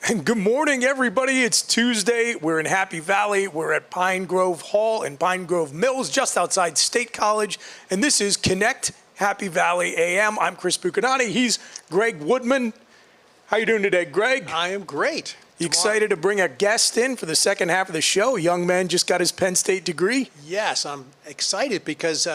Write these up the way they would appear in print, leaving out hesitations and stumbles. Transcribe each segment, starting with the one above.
And good morning, everybody. It's Tuesday. We're in Happy Valley. We're at Pine Grove Hall and Pine Grove Mills, just outside State College. And this is Connect Happy Valley A.M. I'm Chris Buchignani. He's Greg Woodman. How you doing today, Greg? I am great. You excited to bring a guest in for the second half of the show? A young man just got his Penn State degree. Yes, I'm excited because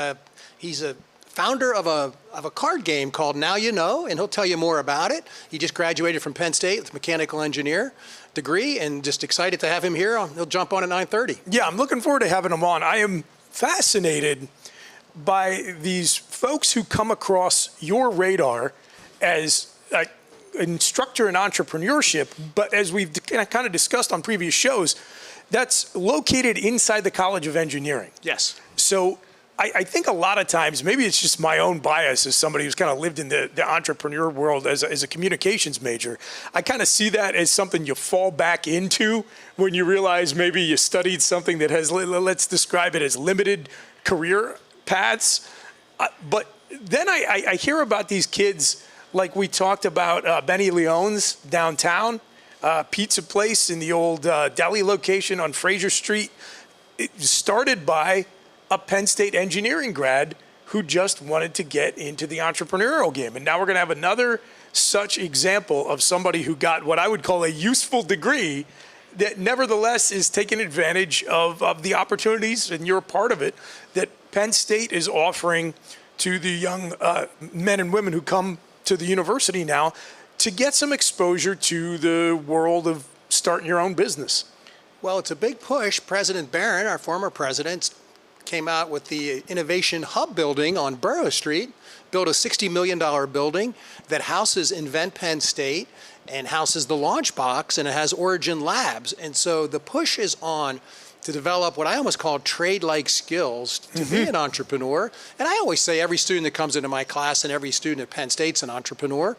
he's a founder of a card game called Now You Know, and he'll tell you more about it. He just graduated from Penn State with a mechanical engineer degree, and just excited to have him here. He'll jump on at 9:30. Yeah, I'm looking forward to having him on. I am fascinated by these folks who come across your radar as an instructor in entrepreneurship, but as we've kind of discussed on previous shows, that's located inside the College of Engineering. Yes. So I think a lot of times, maybe it's just my own bias as somebody who's kind of lived in the entrepreneur world as a communications major. I kind of see that as something you fall back into when you realize maybe you studied something that has, let's describe it as limited career paths. But then I hear about these kids, like we talked about Benny Leone's downtown, pizza place in the old deli location on Fraser Street. It started by a Penn State engineering grad who just wanted to get into the entrepreneurial game. And now we're gonna have another such example of somebody who got what I would call a useful degree that nevertheless is taking advantage of the opportunities, and you're a part of it, that Penn State is offering to the young men and women who come to the university now to get some exposure to the world of starting your own business. Well, it's a big push. President Barron, our former president, came out with the Innovation Hub building on Borough Street, built a $60 million building that houses Invent Penn State and houses the Launch Box, and it has Origin Labs. And so the push is on to develop what I almost call trade-like skills to be an entrepreneur. And I always say every student that comes into my class and every student at Penn State's an entrepreneur,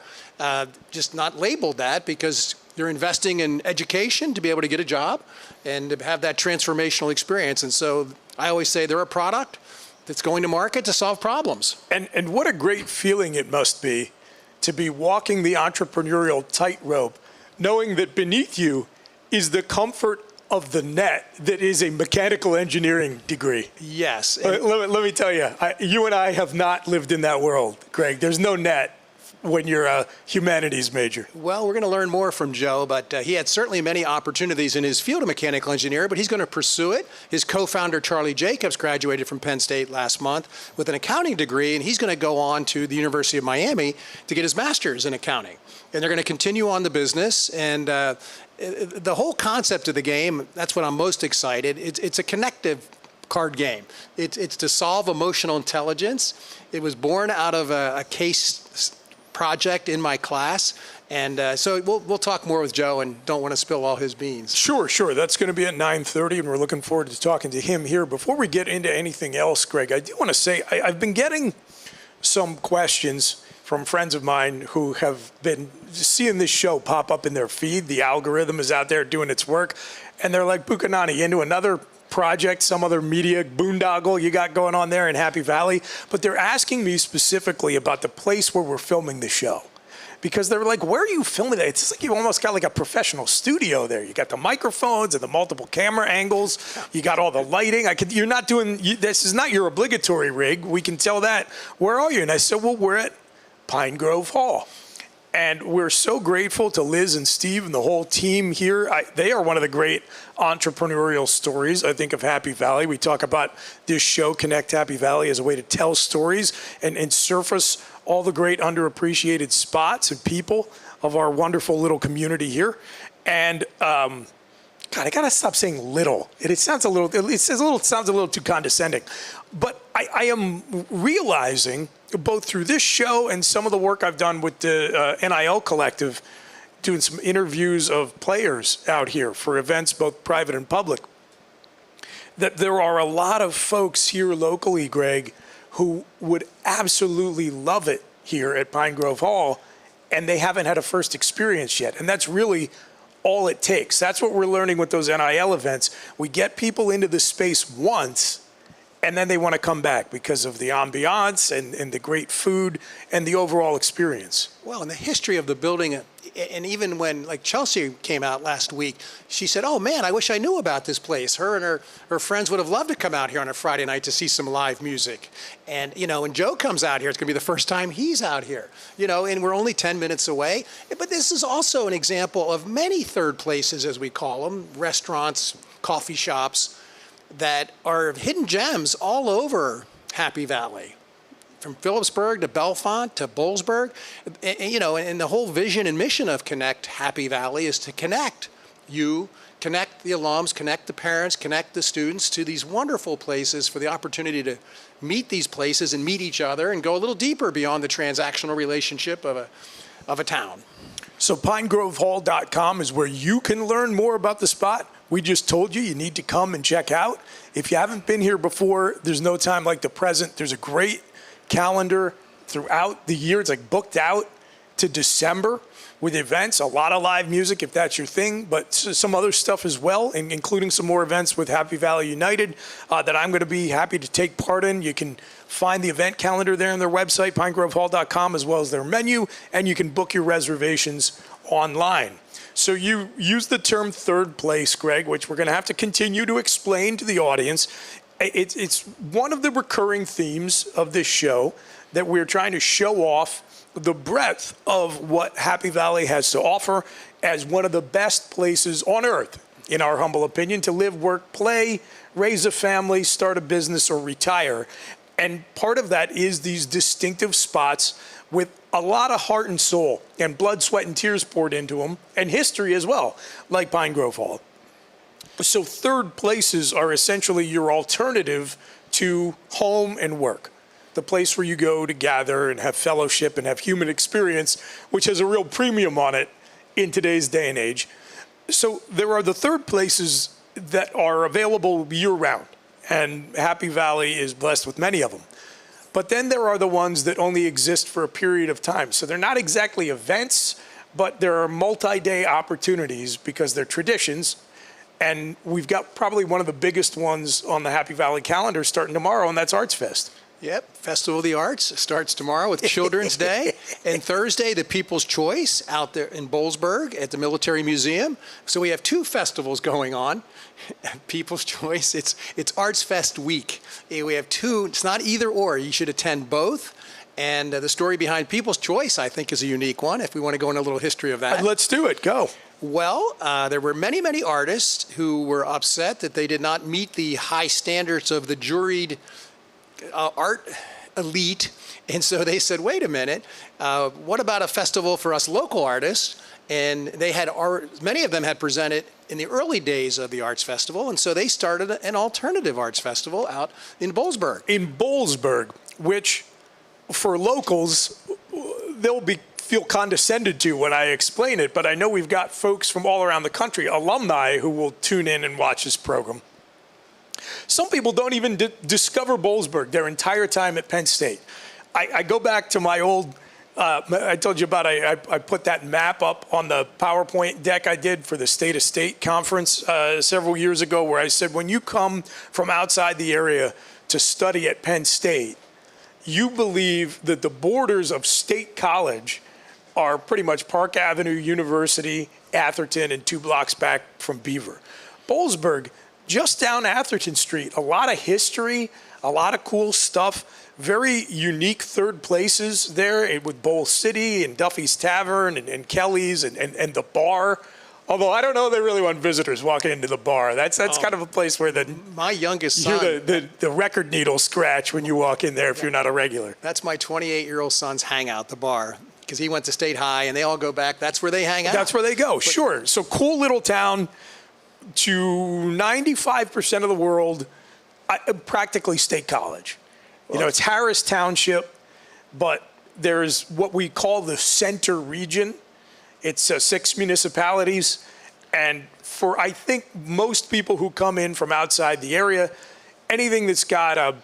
just not labeled that, because they're investing in education to be able to get a job and to have that transformational experience. And so I always say they're a product that's going to market to solve problems. And what a great feeling it must be to be walking the entrepreneurial tightrope, knowing that beneath you is the comfort of the net that is a mechanical engineering degree. Yes. Let me tell you, you and I have not lived in that world, Greg. There's no net when you're a humanities major. Well, we're going to learn more from Joe, but he had certainly many opportunities in his field of mechanical engineering, but he's going to pursue it. His co-founder, Charlie Jacobs, graduated from Penn State last month with an accounting degree, and he's going to go on to the University of Miami to get his master's in accounting. And they're going to continue on the business, and the whole concept of the game, that's what I'm most excited. It's a connective card game. It's to solve emotional intelligence. It was born out of a case project in my class, and so we'll talk more with Joe, and don't want to spill all his beans. Sure. That's going to be at 9:30, and we're looking forward to talking to him here. Before we get into anything else, Greg, I do want to say I've been getting some questions from friends of mine who have been seeing this show pop up in their feed. The algorithm is out there doing its work, and they're like, Buchignani, into another project, some other media boondoggle you got going on there in Happy Valley. But they're asking me specifically about the place where we're filming the show, because they're like, where are you filming that? It's just like you almost got like a professional studio there. You got the microphones and the multiple camera angles. You got all the lighting. You're not doing, this is not your obligatory rig. We can tell that. Where are you? And I said, well, we're at Pine Grove Hall. And we're so grateful to Liz and Steve and the whole team here. They are one of the great entrepreneurial stories, I think, of Happy Valley. We talk about this show, Connect Happy Valley, as a way to tell stories and surface all the great underappreciated spots and people of our wonderful little community here. And God, I gotta stop saying little. It sounds a little too condescending. But I am realizing, both through this show and some of the work I've done with the NIL Collective, doing some interviews of players out here for events, both private and public, that there are a lot of folks here locally, Greg, who would absolutely love it here at Pine Grove Hall, and they haven't had a first experience yet. And that's really all it takes. That's what we're learning with those NIL events. We get people into the space once, and then they want to come back because of the ambiance and the great food and the overall experience. Well, in the history of the building And even when, like, Chelsea came out last week, she said, oh man, I wish I knew about this place. Her and her friends would have loved to come out here on a Friday night to see some live music. And, you know, when Joe comes out here, it's going to be the first time he's out here, you know, and we're only 10 minutes away. But this is also an example of many third places, as we call them, restaurants, coffee shops, that are hidden gems all over Happy Valley. From Phillipsburg to Bellefonte to Boalsburg, you know, and the whole vision and mission of Connect Happy Valley is to connect you, connect the alums, connect the parents, connect the students to these wonderful places for the opportunity to meet these places and meet each other and go a little deeper beyond the transactional relationship of a town. So pinegrovehall.com is where you can learn more about the spot. We just told you need to come and check out. If you haven't been here before, there's no time like the present. There's a great calendar throughout the year. It's like booked out to December with events, a lot of live music if that's your thing, but some other stuff as well, including some more events with Happy Valley United that I'm going to be happy to take part in. You can find the event calendar there on their website, pinegrovehall.com, as well as their menu, and you can book your reservations online. So you use the term third place, Greg, which we're going to have to continue to explain to the audience. It's one of the recurring themes of this show that we're trying to show off the breadth of what Happy Valley has to offer as one of the best places on earth, in our humble opinion, to live, work, play, raise a family, start a business, or retire. And part of that is these distinctive spots with a lot of heart and soul and blood, sweat, and tears poured into them, and history as well, like Pine Grove Hall. So third places are essentially your alternative to home and work, the place where you go to gather and have fellowship and have human experience, which has a real premium on it in today's day and age. So there are the third places that are available year-round, and Happy Valley is blessed with many of them. But then there are the ones that only exist for a period of time. So they're not exactly events, but there are multi-day opportunities because they're traditions. And we've got probably one of the biggest ones on the Happy Valley calendar starting tomorrow, and that's Arts Fest. Yep, Festival of the Arts starts tomorrow with Children's Day. And Thursday, the People's Choice out there in Boalsburg at the Military Museum. So we have two festivals going on. People's Choice, it's Arts Fest week. We have two, it's not either or. You should attend both. And the story behind People's Choice, I think, is a unique one, if we want to go into a little history of that. Let's do it. Go. Well, there were many, many artists who were upset that they did not meet the high standards of the juried art elite. And so they said, wait a minute, what about a festival for us local artists? And they had many of them had presented in the early days of the Arts Festival. And so they started an alternative arts festival out in Boalsburg. In Boalsburg, which for locals, they'll feel condescended to when I explain it, but I know we've got folks from all around the country, alumni, who will tune in and watch this program. Some people don't even discover Boalsburg their entire time at Penn State. I go back to my old, I told you about, I put that map up on the PowerPoint deck I did for the State of State conference several years ago, where I said, when you come from outside the area to study at Penn State, you believe that the borders of State College are pretty much Park Avenue, University, Atherton, and 2 blocks back from Beaver. Boalsburg, just down Atherton Street, a lot of history, a lot of cool stuff, very unique third places there with Bowl City and Duffy's Tavern and Kelly's and the bar. Although I don't know they really want visitors walking into the bar. That's kind of a place where my youngest son, the record needle scratch when you walk in there if you're not a regular. That's my 28-year-old son's hangout, the bar, because he went to State High and they all go back. That's where they hang out. That's where they go, sure. So cool little town to 95% of the world, practically State College. You know, it's Harris Township, but there's what we call the center region. It's 6 municipalities, and for I think most people who come in from outside the area, anything that's got a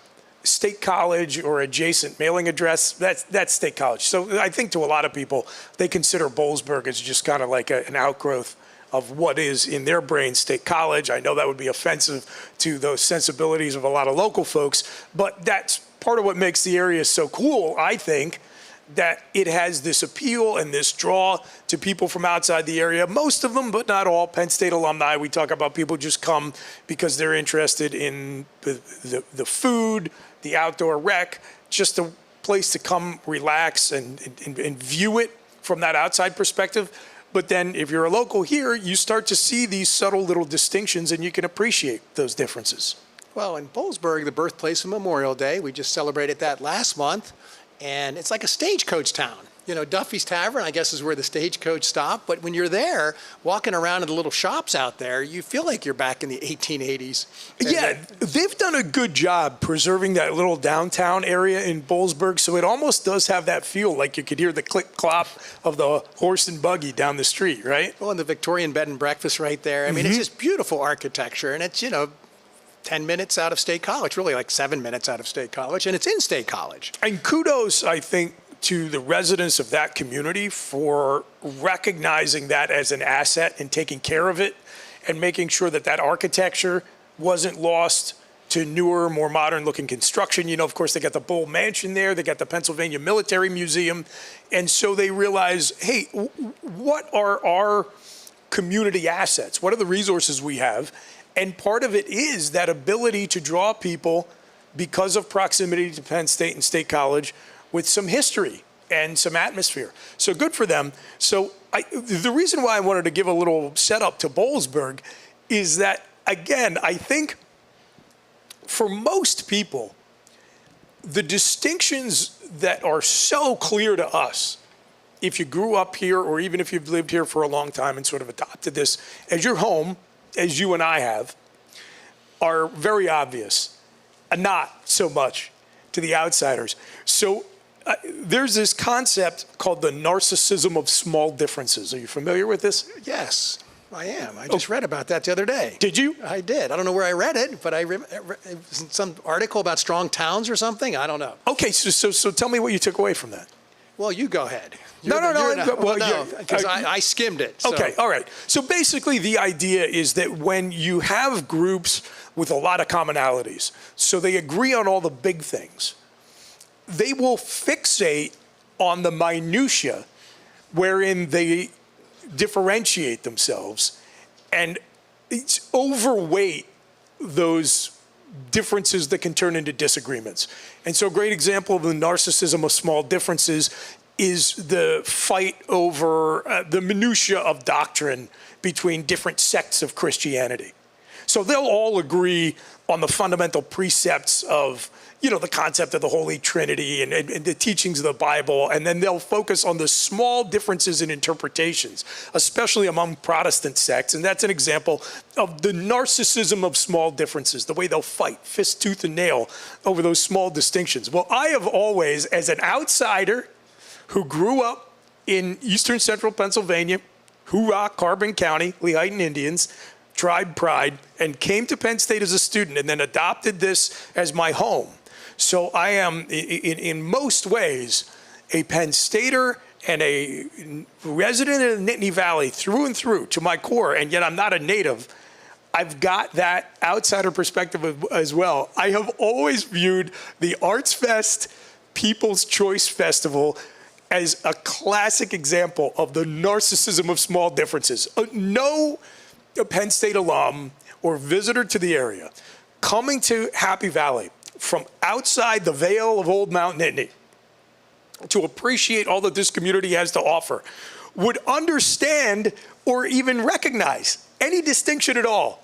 State College or adjacent mailing address, that's State College. So I think to a lot of people, they consider Boalsburg as just kind of like an outgrowth of what is in their brain State College. I know that would be offensive to those sensibilities of a lot of local folks, but that's part of what makes the area so cool, I think, that it has this appeal and this draw to people from outside the area. Most of them, but not all, Penn State alumni. We talk about people just come because they're interested in the food, the outdoor rec, just a place to come relax and view it from that outside perspective. But then if you're a local here, you start to see these subtle little distinctions and you can appreciate those differences. Well, in Boalsburg, the birthplace of Memorial Day, we just celebrated that last month, and it's like a stagecoach town. You know, Duffy's Tavern, I guess, is where the stagecoach stopped. But when you're there, walking around in the little shops out there, you feel like you're back in the 1880s. Yeah, they've done a good job preserving that little downtown area in Boalsburg, so it almost does have that feel, like you could hear the clip-clop of the horse and buggy down the street, right? Well, and the Victorian bed and breakfast right there. I mean, it's just beautiful architecture, and it's, 10 minutes out of State College, really like 7 minutes out of State College, and it's in State College. And kudos, I think, to the residents of that community for recognizing that as an asset and taking care of it and making sure that that architecture wasn't lost to newer, more modern looking construction. Of course, they got the Bull Mansion there, they got the Pennsylvania Military Museum. And so they realize, hey, what are our community assets? What are the resources we have? And part of it is that ability to draw people because of proximity to Penn State and State College with some history and some atmosphere. So good for them. So the reason why I wanted to give a little setup to Boalsburg is that, again, I think for most people, the distinctions that are so clear to us, if you grew up here or even if you've lived here for a long time and sort of adopted this as your home, as you and I have, are very obvious, and not so much to the outsiders. So there's this concept called the narcissism of small differences. Are you familiar with this? Yes, I am. I just read about that the other day. Did you? I did. I don't know where I read it, but some article about strong towns or something. I don't know. Okay, so tell me what you took away from that. Well, you go ahead. No, because I skimmed it. So. Okay, all right. So basically the idea is that when you have groups with a lot of commonalities, so they agree on all the big things, they will fixate on the minutia wherein they differentiate themselves and it's overweight those differences that can turn into disagreements. And so a great example of the narcissism of small differences is the fight over the minutia of doctrine between different sects of Christianity. So they'll all agree on the fundamental precepts of, the concept of the Holy Trinity and the teachings of the Bible, and then they'll focus on the small differences in interpretations, especially among Protestant sects. And that's an example of the narcissism of small differences, the way they'll fight fist, tooth, and nail over those small distinctions. Well, I have always, as an outsider who grew up in eastern central Pennsylvania, hoorah, Carbon County, Lehighton Indians, tribe pride, and came to Penn State as a student and then adopted this as my home. So I am, in most ways, a Penn Stater and a resident of the Nittany Valley through and through to my core, and yet I'm not a native. I've got that outsider perspective as well. I have always viewed the Arts Fest People's Choice Festival as a classic example of the narcissism of small differences. No Penn State alum or visitor to the area coming to Happy Valley from outside the Vale of Old Mount Nittany to appreciate all that this community has to offer would understand or even recognize any distinction at all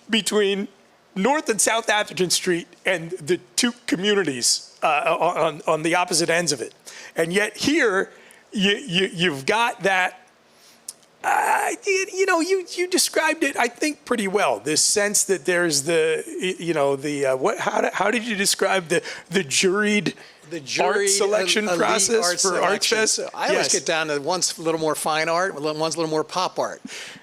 between North and South Atherton Street and the two communities on the opposite ends of it. And yet here, you've got that, you described it, I think, pretty well. This sense that there's how did you describe the juried art selection process for Arts Fest? I always get down to one's a little more fine art, one's a little more pop art.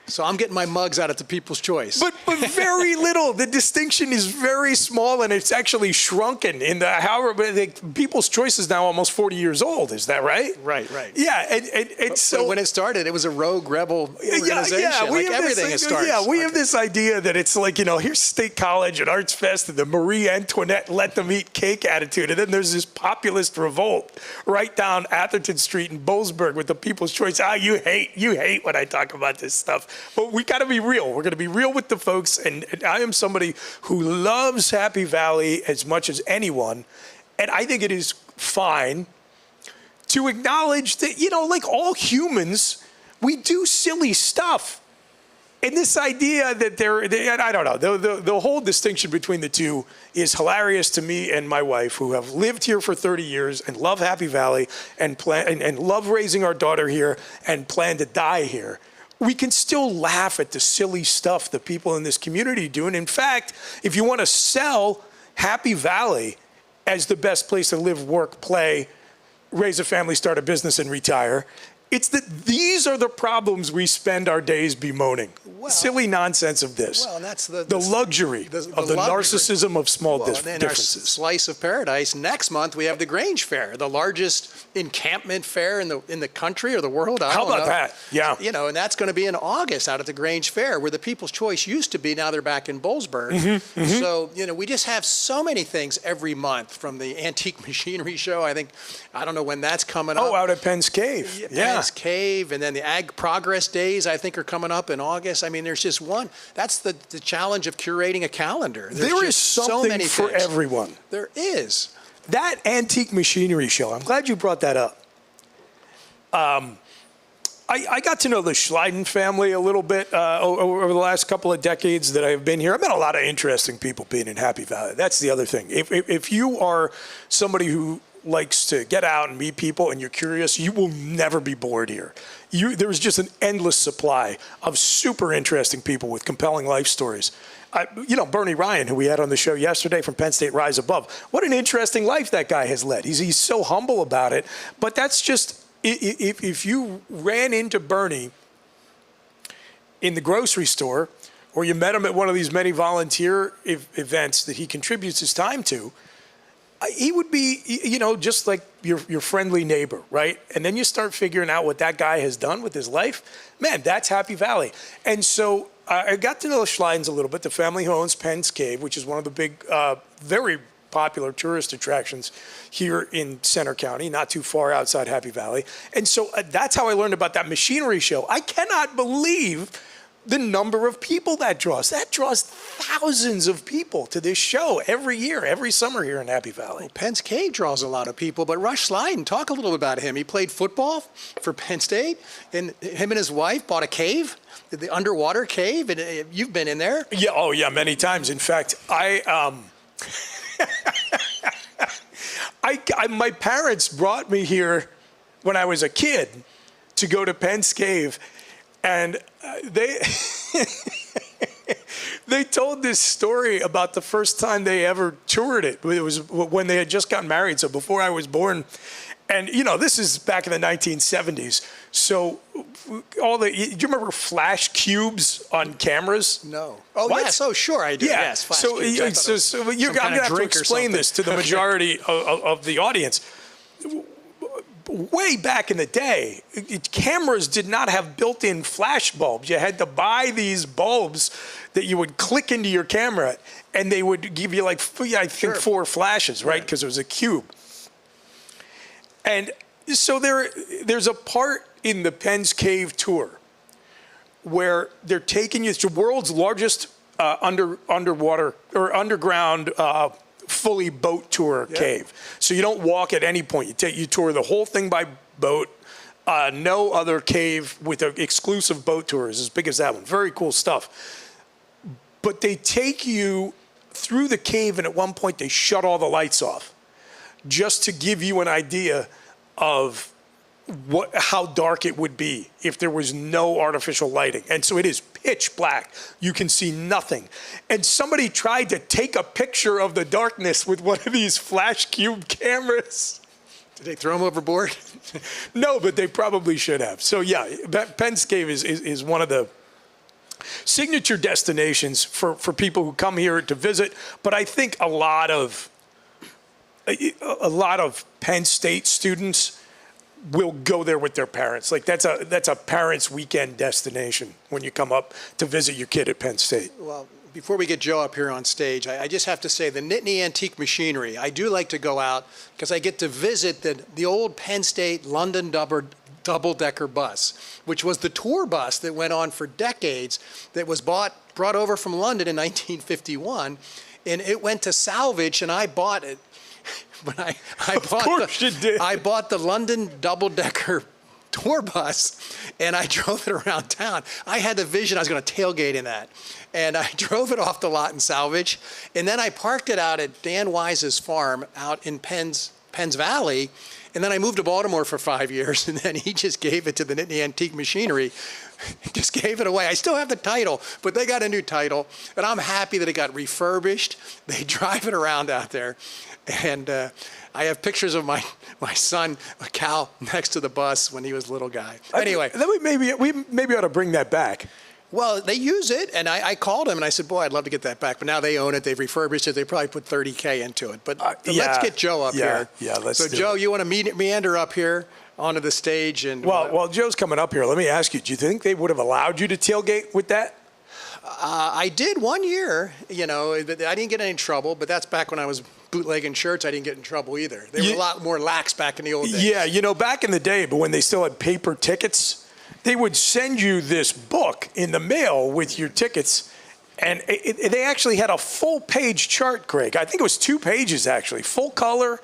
So I'm getting my mugs out at the People's Choice. But very little. The distinction is very small, and it's actually shrunken in the however. People's Choice is now almost 40 years old. Is that right? Right. Yeah, and so when it started, it was a rogue rebel organization. Yeah, like everything has started. Yeah, we have this idea that it's like, here's State College and Arts Fest and the Marie Antoinette let them eat cake attitude, and then there's this populist revolt right down Atherton Street in Bollesburg with the People's Choice. You hate when I talk about this stuff. But we got to be real. We're going to be real with the folks. And I am somebody who loves Happy Valley as much as anyone. And I think it is fine to acknowledge that, like all humans, we do silly stuff. And this idea that I don't know, the whole distinction between the two is hilarious to me and my wife, who have lived here for 30 years and love Happy Valley and love raising our daughter here and plan to die here. We can still laugh at the silly stuff that people in this community do. And in fact, if you want to sell Happy Valley as the best place to live, work, play, raise a family, start a business, and retire, it's that these are the problems we spend our days bemoaning. Silly nonsense of this. Well, and that's the luxury of the narcissism of small differences. Our slice of paradise. Next month we have the Grange Fair, the largest encampment fair in the country or the world. How about that? Yeah. And that's going to be in August out at the Grange Fair, where the People's Choice used to be. Now they're back in Bollesburg. So we just have so many things every month, from the antique machinery show. I don't know when that's coming up. Oh, out at Penn's Cave. Yeah. Penn's Cave, and then the Ag Progress Days, I think, are coming up in August. There's just one. That's the challenge of curating a calendar. There is something for everyone. There is. That antique machinery show, I'm glad you brought that up. I got to know the Schleiden family a little bit over the last couple of decades that I've been here. I've met a lot of interesting people being in Happy Valley. That's the other thing. If you are somebody who likes to get out and meet people and you're curious, you will never be bored here. There's just an endless supply of super interesting people with compelling life stories. Bernie Ryan, who we had on the show yesterday from Penn State Rise Above. What an interesting life that guy has led. He's so humble about it. But that's just, if you ran into Bernie in the grocery store, or you met him at one of these many volunteer events that he contributes his time to, he would be, just like your friendly neighbor, right? And then you start figuring out what that guy has done with his life. Man, that's Happy Valley. And so I got to know the Schleidens a little bit, the family who owns Penn's Cave, which is one of the big, very popular tourist attractions here in Center County, not too far outside Happy Valley. And so that's how I learned about that machinery show. I cannot believe the number of people that draws. That draws thousands of people to this show every year, every summer here in Happy Valley. Well, Penn's Cave draws a lot of people, but Rush Schleiden, talk a little bit about him. He played football for Penn State, and him and his wife bought a cave, the underwater cave, and you've been in there. Yeah, many times. In fact, my parents brought me here when I was a kid to go to Penn's Cave, and they told this story about the first time they ever toured it. It was when they had just gotten married, so before I was born. And, this is back in the 1970s. So do you remember flash cubes on cameras? No. Oh, what? yes. Oh, sure I do. Yeah. Yes, flash cubes. I'm going to have to explain this to the majority of the audience. Way back in the day, cameras did not have built-in flash bulbs. You had to buy these bulbs that you would click into your camera, and they would give you 4 flashes, right? Because it was a cube. And so there's a part in the Penn's Cave tour where they're taking you. It's the world's largest underwater or underground fully boat tour cave. So you don't walk at any point. You tour the whole thing by boat. No other cave with an exclusive boat tour is as big as that one. Very cool stuff. But they take you through the cave, and at one point they shut all the lights off, just to give you an idea of how dark it would be if there was no artificial lighting. And so it is pitch black. You can see nothing. And somebody tried to take a picture of the darkness with one of these flash cube cameras. Did they throw them overboard? No, but they probably should have. So yeah, Penn's Cave is one of the signature destinations for people who come here to visit. But I think a lot of Penn State students will go there with their parents. Like that's a parents' weekend destination when you come up to visit your kid at Penn State. Well, before we get Joe up here on stage, I just have to say the Nittany Antique Machinery, I do like to go out because I get to visit the old Penn State London double-decker bus, which was the tour bus that went on for decades, that was brought over from London in 1951, and it went to salvage, and I bought it. But I bought the London double-decker tour bus, and I drove it around town. I had the vision I was going to tailgate in that, and I drove it off the lot in salvage, and then I parked it out at Dan Wise's farm out in Penns Valley, and then I moved to Baltimore for 5 years, and then he just gave it to the Nittany Antique Machinery. Just gave it away. I still have the title, but they got a new title, and I'm happy that it got refurbished. They drive it around out there. And I have pictures of my son, Cal, next to the bus when he was a little guy. Anyway. Then we maybe ought to bring that back. Well, they use it, and I called him, and I said, boy, I'd love to get that back. But now they own it. They've refurbished it. They probably put $30K into it. But let's get Joe up here. Yeah, let's do it. So, Joe, you want to meander up here onto the stage? And Well, Joe's coming up here. Let me ask you, do you think they would have allowed you to tailgate with that? I did 1 year. I didn't get any trouble, but that's back when I was bootlegging shirts. I didn't get in trouble either. They were a lot more lax back in the old days. Yeah, back in the day, but when they still had paper tickets, they would send you this book in the mail with your tickets, and they actually had a full-page chart, Greg. I think it was 2 pages, actually, full-color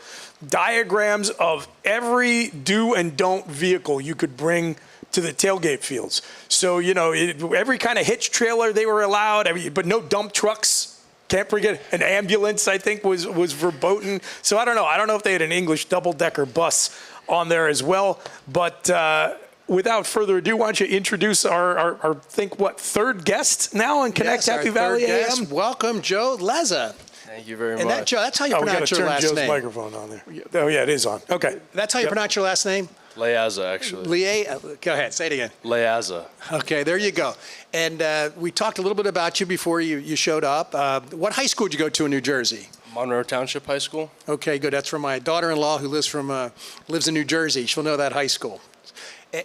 diagrams of every do and don't vehicle you could bring to the tailgate fields. So, every kind of hitch trailer they were allowed, but no dump trucks. Can't forget an ambulance, I think, was verboten. So I don't know. I don't know if they had an English double-decker bus on there as well. But without further ado, why don't you introduce our third guest now on Connect Happy Valley A.M.? Welcome, Joe Leza. Thank you very much. And that's how you pronounce your last Joe's name. Microphone on there. Oh, yeah, it is on. Okay. That's how you pronounce your last name? Leaza, actually. Go ahead, say it again. Leaza. Okay, there you go. And we talked a little bit about you before you showed up. What high school did you go to in New Jersey? Monroe Township High School. Okay, good. That's from my daughter-in-law who lives in New Jersey. She'll know that high school.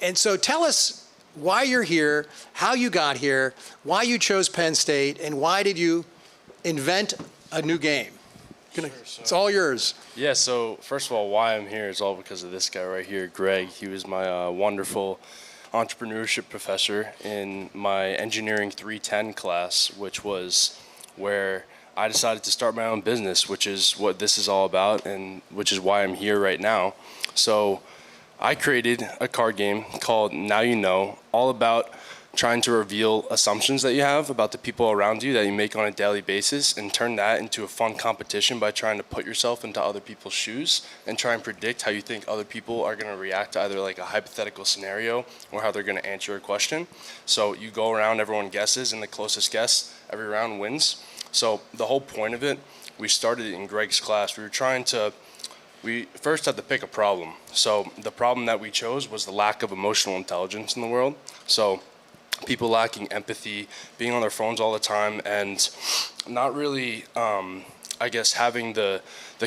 And so tell us why you're here, how you got here, why you chose Penn State, and why did you invent a new game? It's all yours. Yeah, so first of all, why I'm here is all because of this guy right here, Greg. He was my wonderful entrepreneurship professor in my engineering 310 class, which was where I decided to start my own business, which is what this is all about and which is why I'm here right now. So I created a card game called Now You Know, all about trying to reveal assumptions that you have about the people around you that you make on a daily basis and turn that into a fun competition by trying to put yourself into other people's shoes and try and predict how you think other people are going to react to either like a hypothetical scenario or how they're going to answer a question. So you go around, everyone guesses, and the closest guess every round wins. So the whole point of it, we started it in Greg's class. We first had to pick a problem. So the problem that we chose was the lack of emotional intelligence in the world. So people lacking empathy, being on their phones all the time, and not really, having the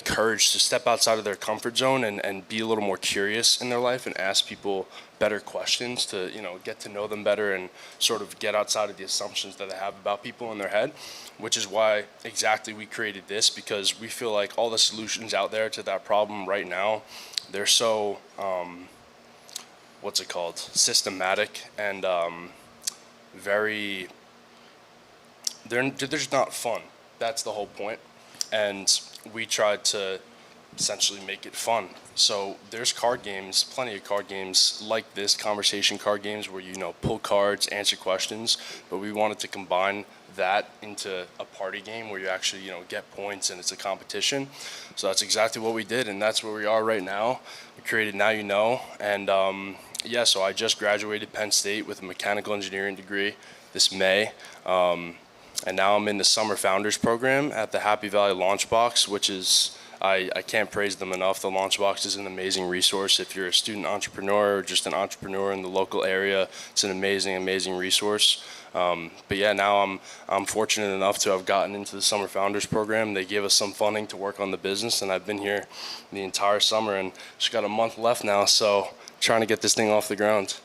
courage to step outside of their comfort zone and be a little more curious in their life and ask people better questions to, get to know them better and sort of get outside of the assumptions that they have about people in their head, which is why exactly we created this, because we feel like all the solutions out there to that problem right now, they're so, systematic and they're just not fun. That's the whole point. And we tried to essentially make it fun. So there's card games, plenty of card games like this, conversation card games where pull cards, answer questions, but we wanted to combine that into a party game where you actually get points and it's a competition. So that's exactly what we did, and that's where we are right now. We created Now You Know, and so I just graduated Penn State with a mechanical engineering degree this May, and now I'm in the Summer Founders Program at the Happy Valley Launchbox, which is I can't praise them enough. The Launchbox is an amazing resource. If you're a student entrepreneur or just an entrepreneur in the local area, it's an amazing resource. But yeah, now I'm fortunate enough to have gotten into the Summer Founders Program. They gave us some funding to work on the business, and I've been here the entire summer, and just got a month left now, so trying to get this thing off the ground.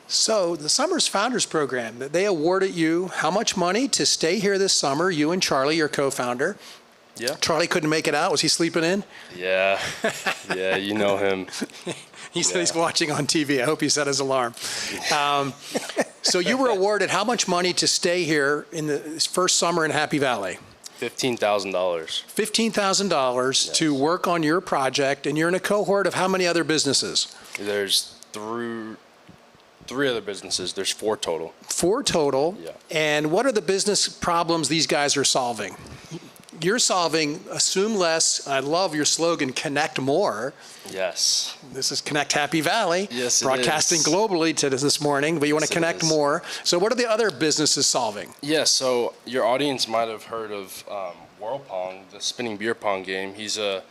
So the Summer's Founders Program, they awarded you how much money to stay here this summer, you and Charlie, your co-founder. Yeah. Charlie couldn't make it out. Was he sleeping in? Yeah. Yeah, you know him. He said he's watching on TV. I hope he set his alarm. So you were awarded how much money to stay here in the first summer in Happy Valley? $15,000. $15,000 to work on your project, and you're in a cohort of how many other businesses? There's three other businesses. There's 4 total. 4 total. Yeah. And what are the business problems these guys are solving? You're solving assume less. I love your slogan, connect more. Yes. This is Connect Happy Valley. Yes, it broadcasting is. globally to this morning, but you want to Yes, it connect is. more. So what are the other businesses solving? Yeah, so your audience might have heard of World Pong, the spinning beer pong game. He's a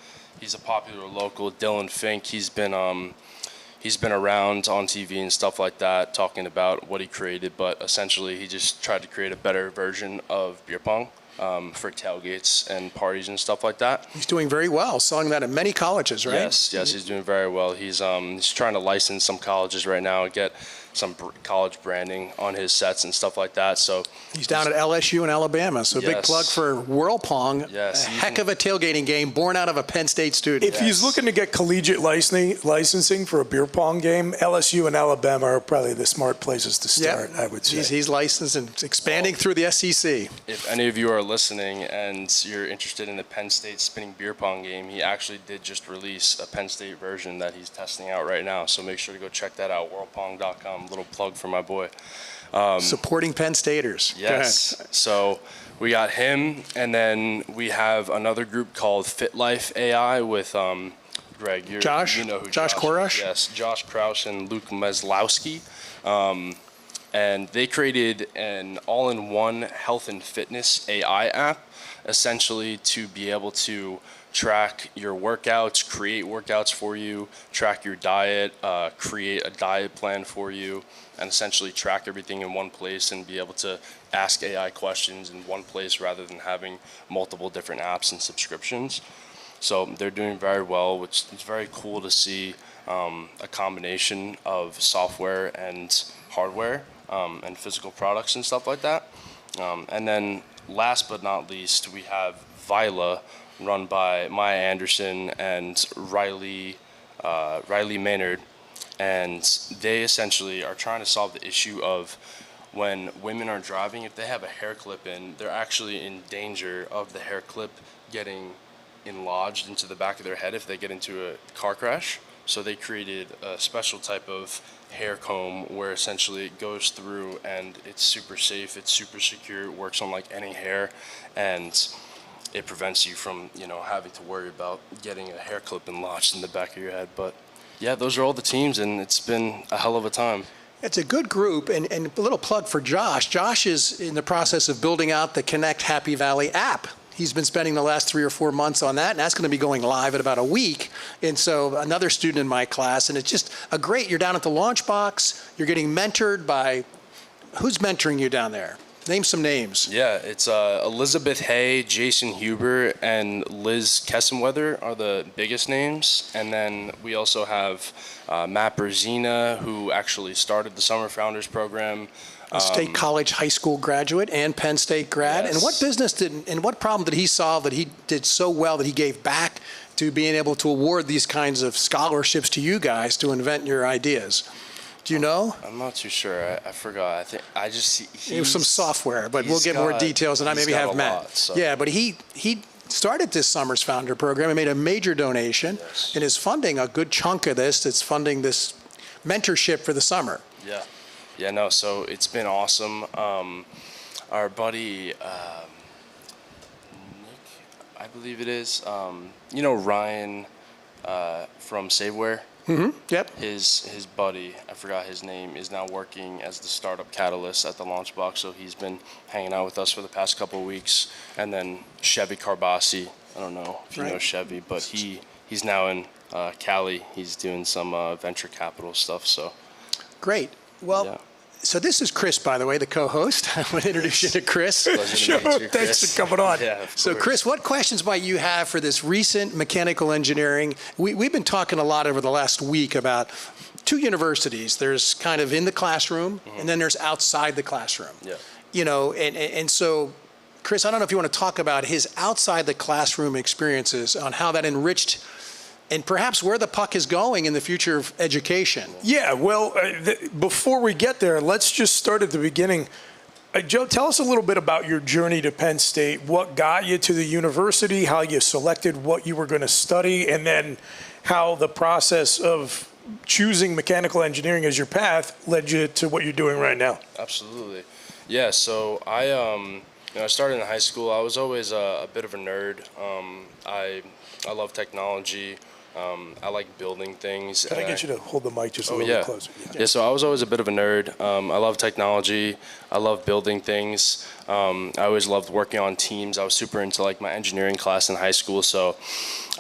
popular local, Dylan Fink. He's been around on TV and stuff like that, talking about what he created, but essentially he just tried to create a better version of beer pong for tailgates and parties and stuff like that. He's doing very well, selling that at many colleges, right? Yes, he's doing very well. He's trying to license some colleges right now and get some college branding on his sets and stuff like that. So He's down at LSU in Alabama, so big Yes. plug for World Pong. Yes, A you heck can- of a tailgating game born out of a Penn State student. If he's looking to get collegiate licensing for a beer pong game, LSU and Alabama are probably the smart places to start, I would say. He's licensed and expanding through the SEC. if any of you are listening and you're interested in the Penn State spinning beer pong game, he actually did just release a Penn State version that he's testing out right now. So make sure to go check that out, worldpong.com. Little plug for my boy. Supporting Penn Staters. Go ahead. Yes. So we got him, and then we have another group called Fit Life AI with Greg. Josh? You know who Josh Korosh? Yes, Josh Krause and Luke Meslowski. And they created an all-in-one health and fitness AI app, essentially to be able to track your workouts, create workouts for you, track your diet, create a diet plan for you, and essentially track everything in one place and be able to ask AI questions in one place rather than having multiple different apps and subscriptions. So they're doing very well, which is very cool to see a combination of software and hardware and physical products and stuff like that. And then last but not least, we have Vila, run by Maya Anderson and Riley Maynard. And they essentially are trying to solve the issue of when women are driving, if they have a hair clip in, they're actually in danger of the hair clip getting lodged into the back of their head if they get into a car crash. So they created a special type of hair comb where essentially it goes through and it's super safe, it's super secure, it works on like any hair, and it prevents you from, having to worry about getting a hair clip lodged in the back of your head. But yeah, those are all the teams, and it's been a hell of a time. It's a good group, and a little plug for Josh. Josh is in the process of building out the Connect Happy Valley app. He's been spending the last 3 or 4 months on that, and that's going to be going live in about a week. And so another student in my class, and it's just you're down at the launch box, you're getting mentored by, who's mentoring you down there? Name some names. Yeah, it's Elizabeth Hay, Jason Huber, and Liz Kessenweather are the biggest names. And then we also have Matt Berzina, who actually started the Summer Founders Program. A State College high school graduate and Penn State grad. Yes. And what problem did he solve that he did so well that he gave back to being able to award these kinds of scholarships to you guys to invent your ideas? Do you know? I'm not too sure. I forgot. I think I just see It was some software, but we'll get more details, and I maybe have Matt. Yeah, but he started this summer's founder program and made a major donation, and is funding a good chunk of this. It's funding this mentorship for the summer. Yeah, no, so it's been awesome. Our buddy, Nick, I believe it is, Ryan from Saveware? Mm-hmm, yep. His buddy, I forgot his name, is now working as the startup catalyst at the Launchbox, so he's been hanging out with us for the past couple of weeks. And then Chevy Carbasi I don't know if you Right. know Chevy, but he's now in Cali. He's doing some venture capital stuff. So Great. Well, yeah. so this is Chris, by the way, the co-host. I want to introduce you to Chris. Pleasure Sure. to meet you, Thanks Chris. for coming on. Yeah, of So, course. Chris, what questions might you have for this recent mechanical engineering? We've been talking a lot over the last week about two universities. There's kind of in the classroom, and then there's outside the classroom. Yeah. You know, and so, Chris, I don't know if you want to talk about his outside the classroom experiences on how that enriched and perhaps where the puck is going in the future of education. Yeah, well, before we get there, let's just start at the beginning. Joe, tell us a little bit about your journey to Penn State. What got you to the university, how you selected what you were going to study, and then how the process of choosing mechanical engineering as your path led you to what you're doing right now. Absolutely. Yeah, so I started in high school. I was always a bit of a nerd. I love technology. I like building things. Can I get you to hold the mic just a Oh, little yeah. bit closer? Yeah, so I was always a bit of a nerd. I love technology. I love building things. I always loved working on teams. I was super into like my engineering class in high school. So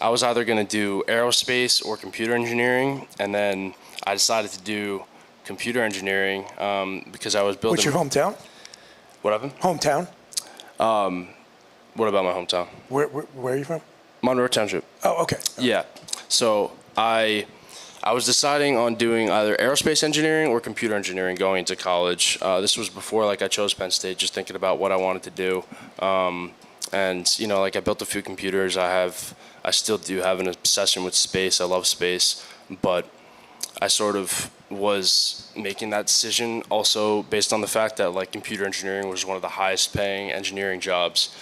I was either going to do aerospace or computer engineering. And then I decided to do computer engineering because I was building. What's your hometown? What happened? Hometown? What about my hometown? Where are you from? Monroe Township. Oh, okay. Yeah. So I was deciding on doing either aerospace engineering or computer engineering going into college. This was before like I chose Penn State, just thinking about what I wanted to do. And you know, like I built a few computers. I still do have an obsession with space. I love space, but I sort of was making that decision also based on the fact that like computer engineering was one of the highest paying engineering jobs.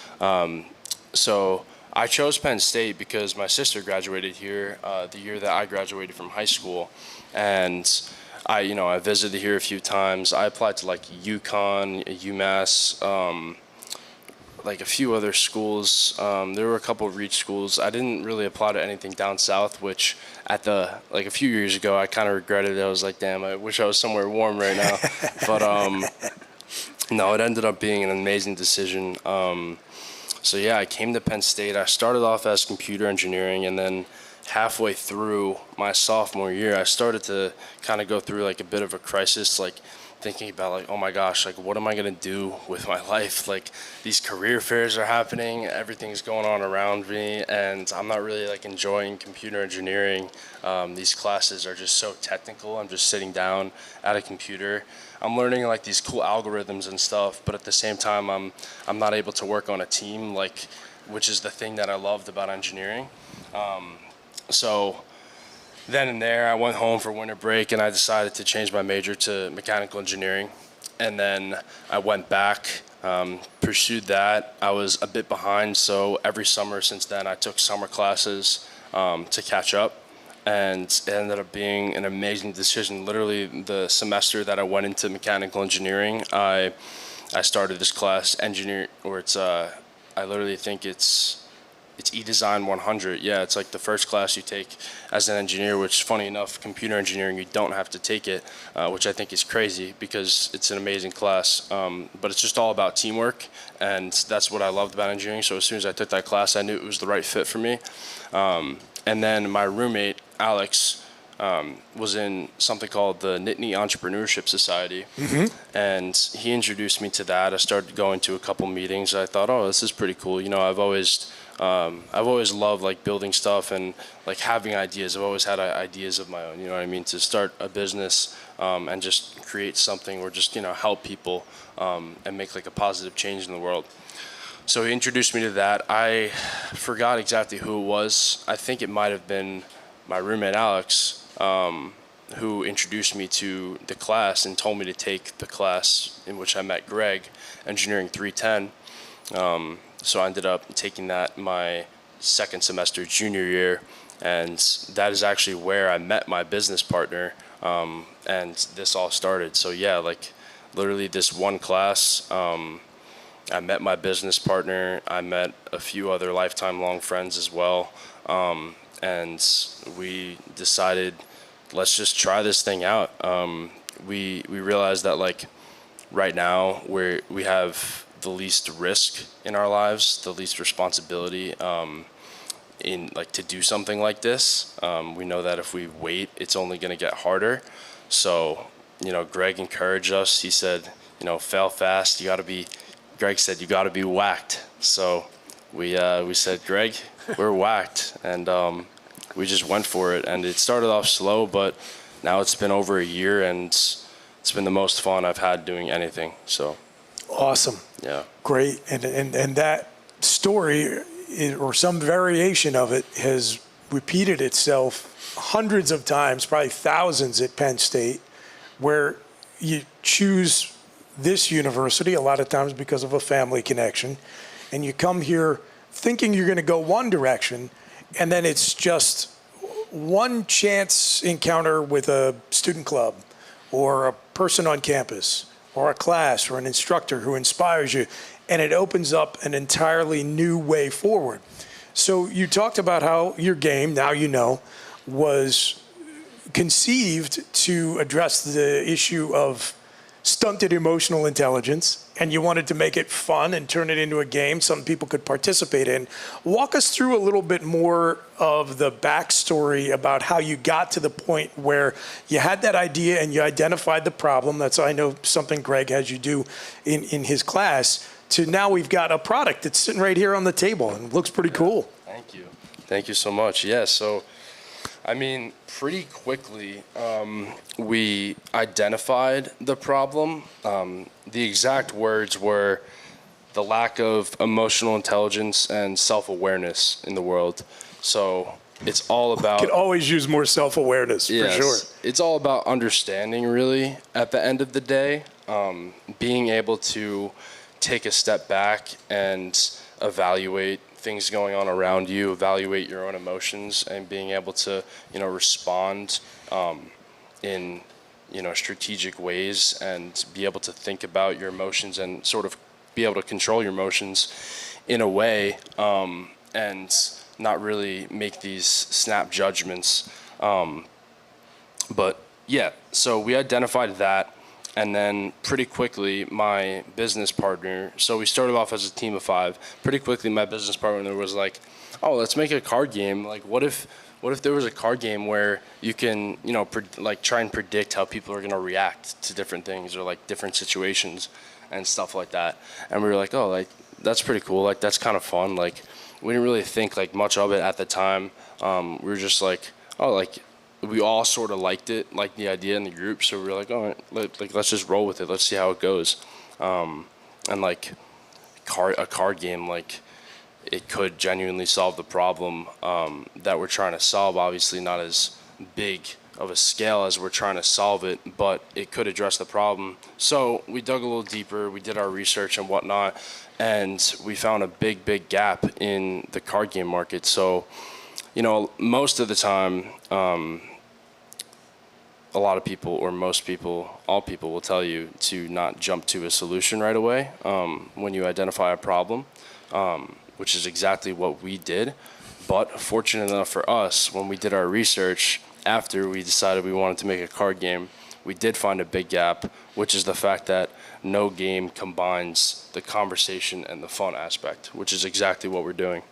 So I chose Penn State because my sister graduated here the year that I graduated from high school, and I visited here a few times. I applied to like UConn, UMass, like a few other schools. There were a couple of reach schools. I didn't really apply to anything down south, which a few years ago I kind of regretted it. I was like, damn, I wish I was somewhere warm right now. But no, it ended up being an amazing decision. So yeah, I came to Penn State. I started off as computer engineering, and then halfway through my sophomore year, I started to kind of go through like a bit of a crisis, like thinking about like, oh my gosh, like what am I gonna do with my life? Like these career fairs are happening, everything's going on around me, and I'm not really like enjoying computer engineering. These classes are just so technical. I'm just sitting down at a computer. I'm learning like these cool algorithms and stuff, but at the same time, I'm not able to work on a team, like, which is the thing that I loved about engineering. So then and there, I went home for winter break, and I decided to change my major to mechanical engineering. And then I went back, pursued that. I was a bit behind, so every summer since then, I took summer classes to catch up. And it ended up being an amazing decision. Literally, the semester that I went into mechanical engineering, I started this class, I literally think it's E-Design 100. Yeah, it's like the first class you take as an engineer, which, funny enough, computer engineering, you don't have to take it, which I think is crazy because it's an amazing class. But it's just all about teamwork, and that's what I loved about engineering. So as soon as I took that class, I knew it was the right fit for me. And then my roommate, Alex, was in something called the Nittany Entrepreneurship Society, and he introduced me to that. I started going to a couple meetings. I thought, oh, this is pretty cool. You know, I've always loved like building stuff and like having ideas. I've always had ideas of my own. You know what I mean? To start a business and just create something or just help people and make like a positive change in the world. So he introduced me to that. I forgot exactly who it was. I think it might have been my roommate, Alex, who introduced me to the class and told me to take the class in which I met Greg, Engineering 310. So I ended up taking that my second semester junior year, and that is actually where I met my business partner, and this all started. So yeah, like literally this one class, I met my business partner. I met a few other lifetime long friends as well. And we decided, let's just try this thing out. We realized that like right now we have the least risk in our lives, the least responsibility. in like to do something like this. We know that if we wait, it's only going to get harder. So, Greg encouraged us. He said, fail fast. Greg said, you got to be whacked. So we said, Greg, we're whacked. And we just went for it. And it started off slow, but now it's been over a year, and it's been the most fun I've had doing anything. So Awesome. yeah. Great. And that story, or some variation of it, has repeated itself hundreds of times, probably thousands at Penn State, where you choose this university a lot of times because of a family connection, and you come here thinking you're going to go one direction, and then it's just one chance encounter with a student club or a person on campus or a class or an instructor who inspires you, and it opens up an entirely new way forward. So you talked about how your game, now you know, was conceived to address the issue of stunted emotional intelligence, and you wanted to make it fun and turn it into a game some people could participate in. Walk us through a little bit more of the backstory about how you got to the point where you had that idea and you identified the problem. That's, I know, something Greg has you do in his class, to now we've got a product that's sitting right here on the table and looks pretty cool. Thank you. Thank you so much. Yeah, so pretty quickly, we identified the problem. The exact words were the lack of emotional intelligence and self-awareness in the world. So it's all about... Could always use more self-awareness, yes, for sure. It's all about understanding, really, at the end of the day. Being able to take a step back and evaluate things going on around you, evaluate your own emotions, and being able to, respond in, strategic ways, and be able to think about your emotions and sort of be able to control your emotions in a way, and not really make these snap judgments. But yeah, so we identified that. And then pretty quickly, my business partner, so we started off as a team of 5. Pretty quickly, my business partner was like, oh, let's make a card game. Like, what if there was a card game where you can, try and predict how people are going to react to different things, or like different situations and stuff like that. And we were like, oh, like, that's pretty cool. Like, that's kind of fun. Like, we didn't really think like much of it at the time. We were just like, oh, like, we all sort of liked it, like the idea in the group. So we were like, oh, let's just roll with it. Let's see how it goes. And like a card game, like it could genuinely solve the problem that we're trying to solve. Obviously not as big of a scale as we're trying to solve it, but it could address the problem. So we dug a little deeper. We did our research and whatnot, and we found a big gap in the card game market. So, most of the time, a lot of people, or most people, all people will tell you to not jump to a solution right away when you identify a problem, which is exactly what we did. But fortunate enough for us, when we did our research, after we decided we wanted to make a card game, we did find a big gap, which is the fact that no game combines the conversation and the fun aspect, which is exactly what we're doing.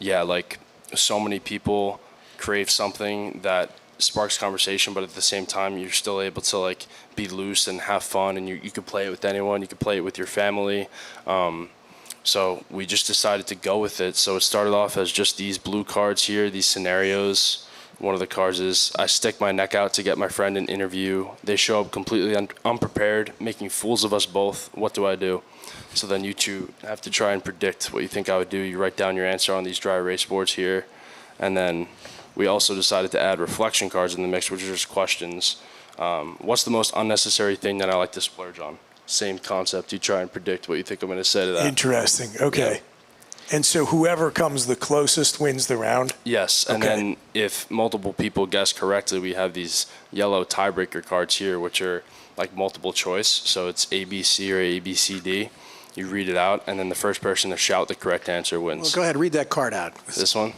Like so many people crave something that sparks conversation, but at the same time you're still able to like be loose and have fun, and you can play it with anyone, you can play it with your family. So we just decided to go with it. So it started off as just these blue cards here, these scenarios. One of the cards is I stick my neck out to get my friend an interview. They show up completely unprepared, making fools of us both. What do I do? So then you two have to try and predict what you think I would do. You write down your answer on these dry erase boards here, and then we also decided to add reflection cards in the mix, which are just questions. What's the most unnecessary thing that I like to splurge on? Same concept. You try and predict what you think I'm going to say to that. Interesting. Okay. Yeah. And so whoever comes the closest wins the round? Yes. And then if multiple people guess correctly, we have these yellow tiebreaker cards here, which are like multiple choice. So it's ABC or ABCD. You read it out, and then the first person to shout the correct answer wins. Well, go ahead, read that card out. This one?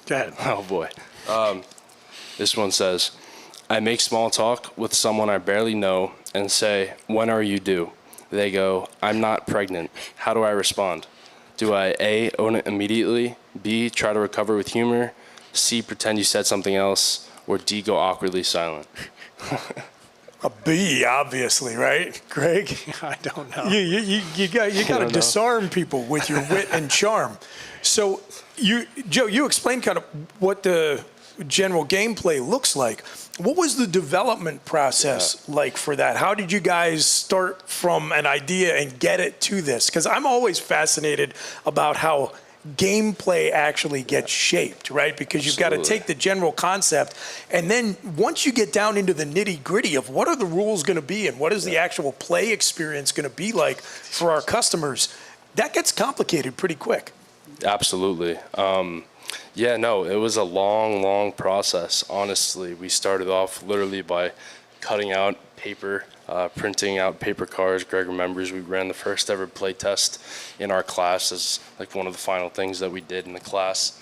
Go ahead. Oh, boy. This one says, I make small talk with someone I barely know and say, when are you due? They go, I'm not pregnant. How do I respond? Do I A, own it immediately, B, try to recover with humor, C, pretend you said something else, or D, go awkwardly silent? A B, obviously, right, Greg? I don't know. You got to disarm people with your wit and charm. So, Joe, you explained kind of what the general gameplay looks like. What was the development process like for that? How did you guys start from an idea and get it to this? Because I'm always fascinated about how gameplay actually gets shaped, right? Because you've got to take the general concept, and then once you get down into the nitty gritty of what are the rules going to be and what is the actual play experience going to be like for our customers, that gets complicated pretty quick. Absolutely. Yeah, no, it was a long process. Honestly, we started off literally by cutting out paper, printing out paper cards. Greg remembers we ran the first ever play test in our class as like one of the final things that we did in the class.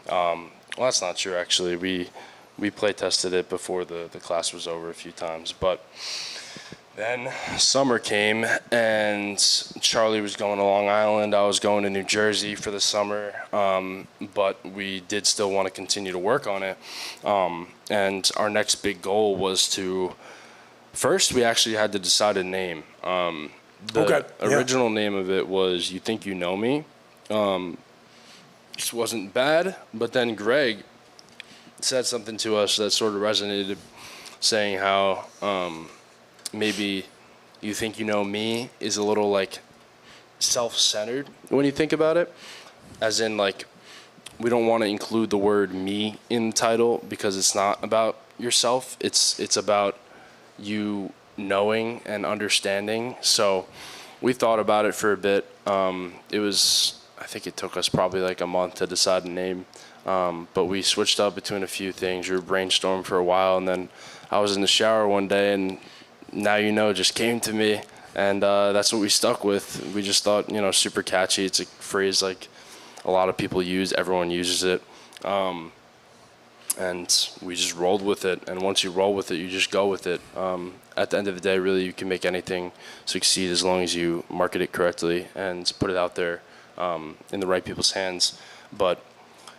Well, that's not true, actually. We play tested it before the class was over a few times. But then summer came, and Charlie was going to Long Island. I was going to New Jersey for the summer, but we did still want to continue to work on it. And our next big goal was to, first we actually had to decide a name. The original name of it was You Think You Know Me. Just wasn't bad, but then Greg said something to us that sort of resonated, saying how maybe You Think You Know Me is a little like self-centered when you think about it, as in like we don't want to include the word me in the title because it's not about yourself, it's about you knowing and understanding. So we thought about it for a bit. I think it took us probably like a month to decide a name, but we switched up between a few things. We brainstormed for a while, and then I was in the shower one day and Now You Know just came to me, and that's what we stuck with. We just thought, super catchy. It's a phrase like a lot of people use, everyone uses it, and we just rolled with it. And once you roll with it, you just go with it. At the end of the day, really, you can make anything succeed as long as you market it correctly and put it out there in the right people's hands. But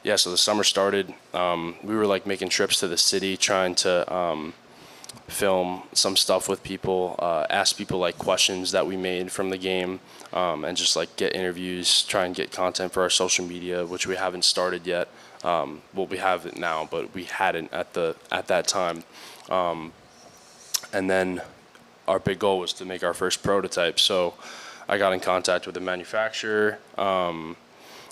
yeah, so the summer started. We were like making trips to the city, trying to film some stuff with people, ask people like questions that we made from the game, and just like get interviews, try and get content for our social media, which we haven't started yet. Well, we have it now, but we hadn't at that time. And then our big goal was to make our first prototype. So I got in contact with the manufacturer,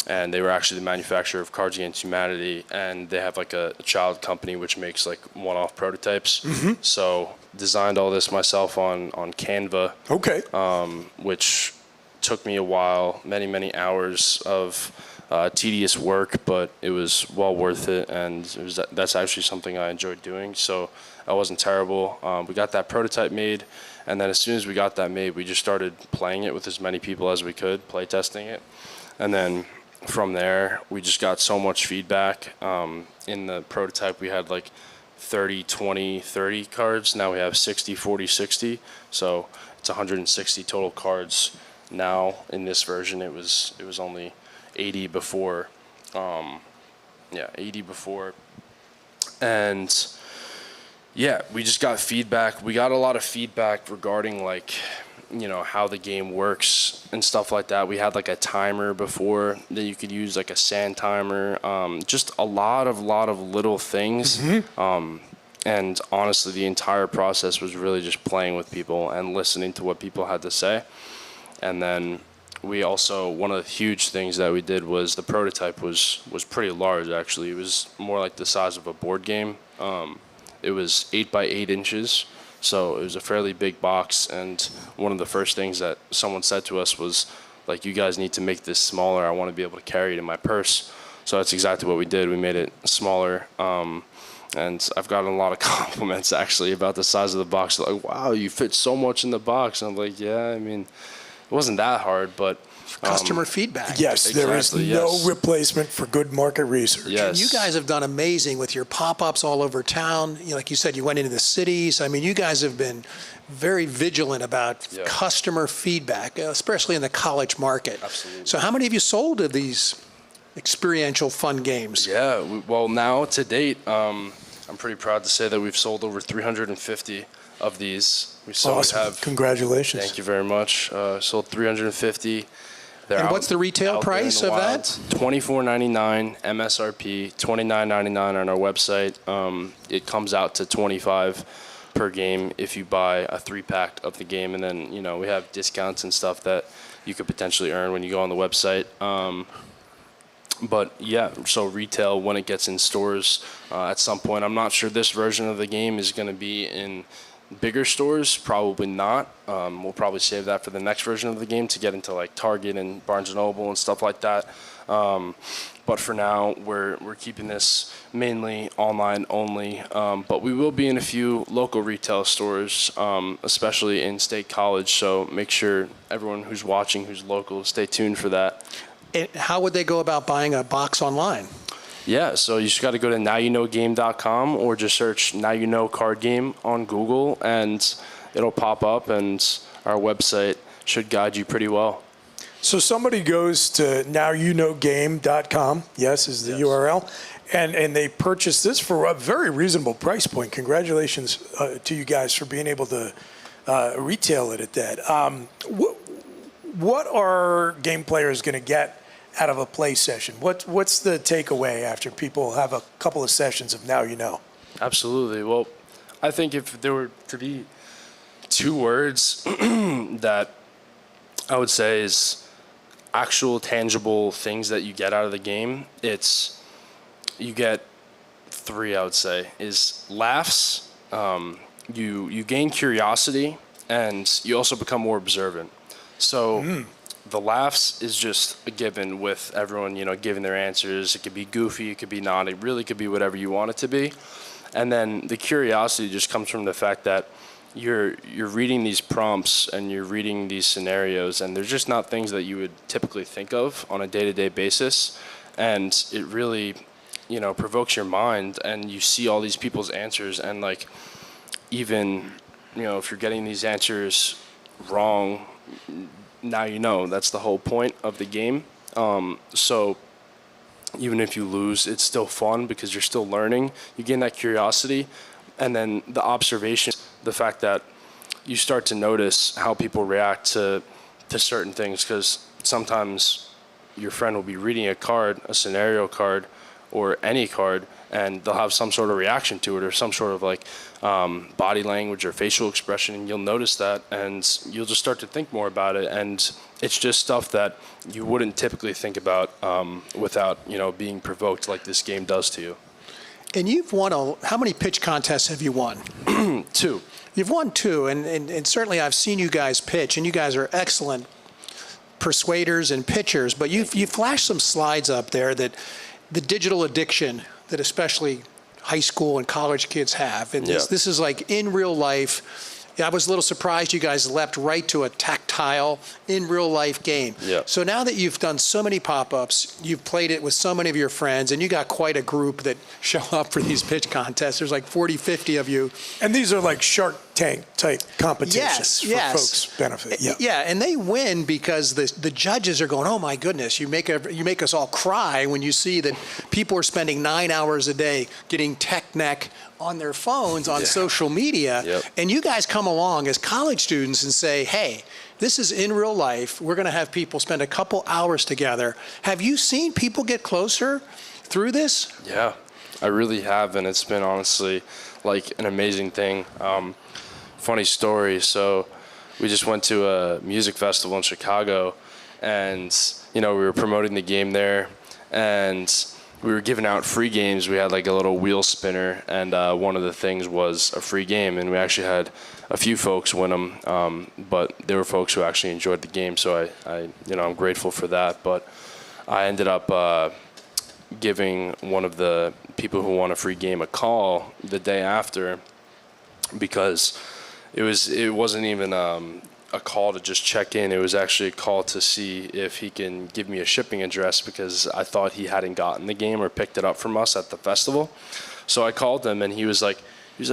and they were actually the manufacturer of Cards Against Humanity, and they have like a child company which makes like one-off prototypes. Mm-hmm. So designed all this myself on Canva. Okay. Which took me a while, many hours of tedious work, but it was well worth it, and that's actually something I enjoyed doing. So that wasn't terrible. We got that prototype made, and then as soon as we got that made, we just started playing it with as many people as we could, play testing it, and then from there, we just got so much feedback. In the prototype, we had like 30, 20, 30 cards. Now we have 60, 40, 60. So it's 160 total cards now. In this version, it was only 80 before. 80 before. And yeah, we just got feedback. We got a lot of feedback regarding like, how the game works and stuff like that. We had like a timer before that you could use, like a sand timer, just a lot of little things. Mm-hmm. And honestly, the entire process was really just playing with people and listening to what people had to say. And then we also, one of the huge things that we did was the prototype was pretty large, actually. It was more like the size of a board game. It was 8 by 8 inches. So it was a fairly big box, and one of the first things that someone said to us was, like, you guys need to make this smaller. I want to be able to carry it in my purse. So that's exactly what we did. We made it smaller, and I've gotten a lot of compliments, actually, about the size of the box. They're like, wow, you fit so much in the box. And I'm like, yeah, I mean, wasn't that hard, but Customer feedback. Yes, there is Exactly, no yes. replacement for good market research. yes. You guys have done amazing with your pop-ups all over town. Like you said, you went into the cities. I mean, you guys have been very vigilant about Yeah. customer feedback, especially in the college market. Absolutely. So how many have you sold of these experiential fun games? Yeah, well, now to date, I'm pretty proud to say that we've sold over 350 of these. Awesome. Congratulations. Thank you very much. Sold 350. They're And out- what's the retail out there in price the of wild. that? $24.99 MSRP, $29.99 on our website. It comes out to $25 per game if you buy a 3-pack of the game, and then we have discounts and stuff that you could potentially earn when you go on the website. But yeah, so retail when it gets in stores at some point. I'm not sure this version of the game is going to be in bigger stores. Probably not. We'll probably save that for the next version of the game to get into like Target and Barnes and Noble and stuff like that. But for now, we're keeping this mainly online only. But we will be in a few local retail stores, especially in State College. So make sure everyone who's watching, who's local, stay tuned for that. And how would they go about buying a box online? Yeah, so you just got to go to nowyouknowgame.com or just search Now You Know Card Game on Google, and it'll pop up, and our website should guide you pretty well. So somebody goes to nowyouknowgame.com, yes, is the URL, and they purchase this for a very reasonable price point. Congratulations to you guys for being able to retail it at that. What are game players going to get out of a play session? What's the takeaway after people have a couple of sessions of Now You Know? Absolutely. Well, I think if there were to be 2 words that I would say is actual tangible things that you get out of the game, you get 3, I would say, is laughs, you gain curiosity, and you also become more observant. So the laughs is just a given with everyone, giving their answers. It could be goofy, it could be not, it really could be whatever you want it to be. And then the curiosity just comes from the fact that you're reading these prompts and you're reading these scenarios, and they're just not things that you would typically think of on a day-to-day basis. And it really, provokes your mind, and you see all these people's answers, and like, even, if you're getting these answers wrong, now you know. That's the whole point of the game. So even if you lose, it's still fun because you're still learning. You gain that curiosity, and then the observation, the fact that you start to notice how people react to certain things, because sometimes your friend will be reading a card, a scenario card, or any card, and they'll have some sort of reaction to it, or some sort of like body language or facial expression, and you'll notice that, and you'll just start to think more about it. And it's just stuff that you wouldn't typically think about without being provoked like this game does to you. And you've won how many pitch contests have you won? 2. You've won 2, and certainly I've seen you guys pitch, and you guys are excellent persuaders and pitchers, but you flashed some slides up there that the digital addiction that especially high school and college kids have. And this is like in real life. I was a little surprised you guys leapt right to a tactile, in real life game. Yeah. So now that you've done so many pop-ups, you've played it with so many of your friends, and you got quite a group that show up for these pitch contests. There's like 40, 50 of you. And these are like Shark Tank type competitions for folks' benefit. Yeah, and they win because the judges are going, oh my goodness, you make us all cry when you see that people are spending 9 hours a day getting tech neck on their phones on social media. Yep. And you guys come along as college students and say, hey, this is in real life. We're going to have people spend a couple hours together. Have you seen people get closer through this? Yeah, I really have, and it's been honestly like an amazing thing. Funny story. So we just went to a music festival in Chicago, and we were promoting the game there, and we were giving out free games. We had like a little wheel spinner, and one of the things was a free game, and we actually had a few folks win them, but there were folks who actually enjoyed the game, so I'm grateful for that. But I ended up giving one of the people who won a free game a call the day after, because it wasn't even a call to just check in. It was actually a call to see if he can give me a shipping address because I thought he hadn't gotten the game or picked it up from us at the festival. So I called him, and he was like,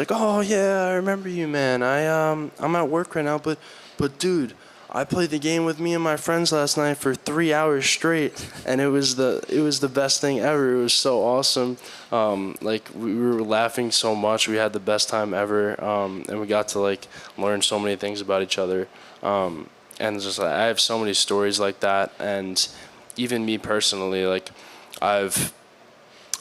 "Oh yeah, I remember you, man. I'm at work right now, but dude, I played the game with me and my friends last night for 3 hours straight, and it was the best thing ever. It was so awesome. Like we were laughing so much. We had the best time ever, and we got to like learn so many things about each other. And just I have so many stories like that, and even me personally, like I've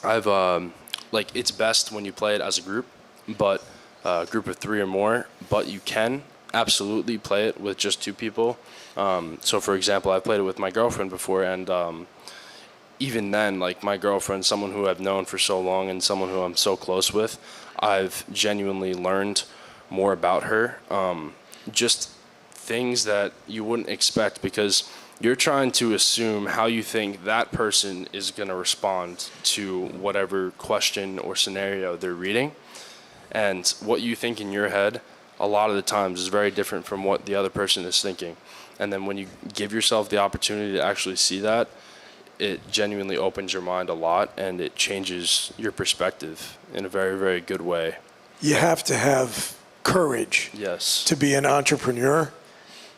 like it's best when you play it as a group, but a group of 3 or more. But you can absolutely play it with just 2 people. So for example, I played it with my girlfriend before, and even then, like my girlfriend, someone who I've known for so long and someone who I'm so close with, I've genuinely learned more about her. Just things that you wouldn't expect, because you're trying to assume how you think that person is going to respond to whatever question or scenario they're reading. And what you think in your head a lot of the times is very different from what the other person is thinking. And then when you give yourself the opportunity to actually see that, it genuinely opens your mind a lot, and it changes your perspective in a very, very good way. You have to have courage Yes. to be an entrepreneur.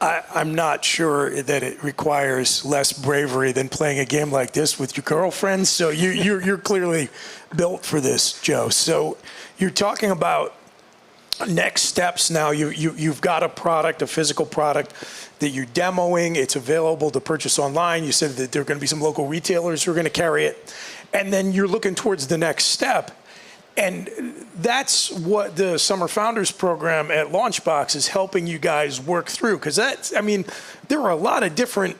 I'm not sure that it requires less bravery than playing a game like this with your girlfriend. So you're clearly built for this, Joe. So you're talking about next steps now. You've got a product, a physical product that you're demoing. It's available to purchase online. You said that there are going to be some local retailers who are going to carry it. And then you're looking towards the next step. And that's what the Summer Founders Program at Launchbox is helping you guys work through. Because there are a lot of different